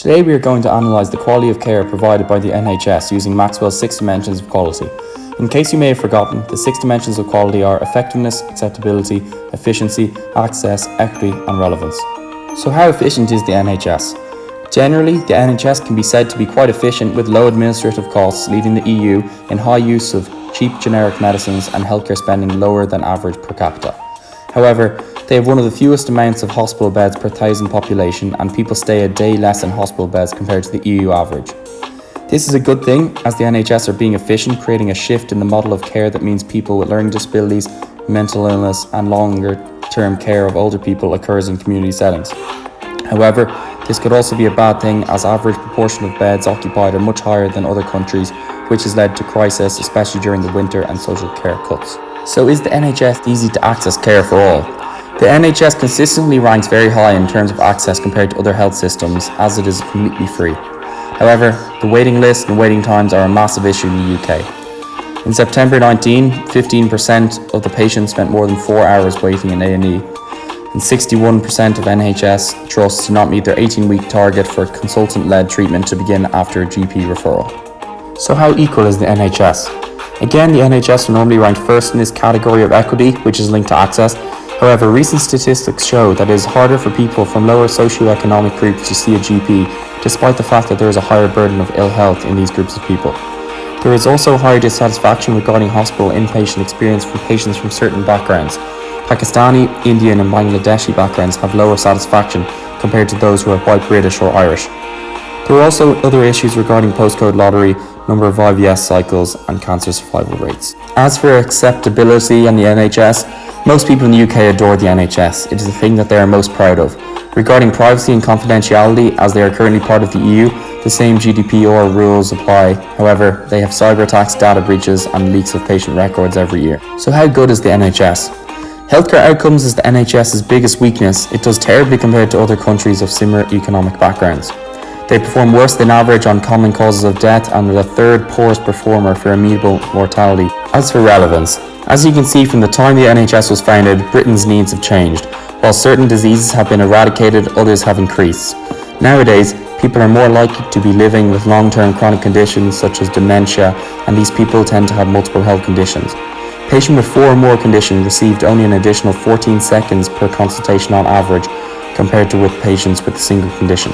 Today we are going to analyse the quality of care provided by the NHS using Maxwell's 6 dimensions of quality. In case you may have forgotten, the 6 dimensions of quality are effectiveness, acceptability, efficiency, access, equity and relevance. So how efficient is the NHS? Generally, the NHS can be said to be quite efficient with low administrative costs, leading the EU in high use of cheap generic medicines and healthcare spending lower than average per capita. However, they have one of the fewest amounts of hospital beds per thousand population, and people stay a day less in hospital beds compared to the EU average. This is a good thing, as the NHS are being efficient, creating a shift in the model of care that means people with learning disabilities, mental illness and longer-term care of older people occurs in community settings. However, this could also be a bad thing, as average proportion of beds occupied are much higher than other countries, which has led to crisis, especially during the winter and social care cuts. So is the NHS easy to access care for all? The NHS consistently ranks very high in terms of access compared to other health systems, as it is completely free. However, the waiting list and waiting times are a massive issue in the UK. In September 19, 15% of the patients spent more than 4 hours waiting in A&E, and 61% of NHS trusts do not meet their 18-week target for consultant-led treatment to begin after a GP referral. So how equal is the NHS? Again, the NHS are normally ranked first in this category of equity, which is linked to access. However, recent statistics show that it is harder for people from lower socioeconomic groups to see a GP, despite the fact that there is a higher burden of ill health in these groups of people. There is also higher dissatisfaction regarding hospital inpatient experience from patients from certain backgrounds. Pakistani, Indian and Bangladeshi backgrounds have lower satisfaction compared to those who are white British or Irish. There are also other issues regarding postcode lottery, number of IVF cycles and cancer survival rates. As for acceptability and the NHS, most people in the UK adore the NHS. It is the thing that they are most proud of. Regarding privacy and confidentiality, as they are currently part of the EU, the same GDPR rules apply. However, they have cyber attacks, data breaches and leaks of patient records every year. So how good is the NHS? Healthcare outcomes is the NHS's biggest weakness. It does terribly compared to other countries of similar economic backgrounds. They perform worse than average on common causes of death and are the third poorest performer for amenable mortality. As for relevance, as you can see from the time the NHS was founded, Britain's needs have changed. While certain diseases have been eradicated, others have increased. Nowadays, people are more likely to be living with long-term chronic conditions such as dementia, and these people tend to have multiple health conditions. Patients with 4 or more conditions received only an additional 14 seconds per consultation on average, compared to with patients with a single condition.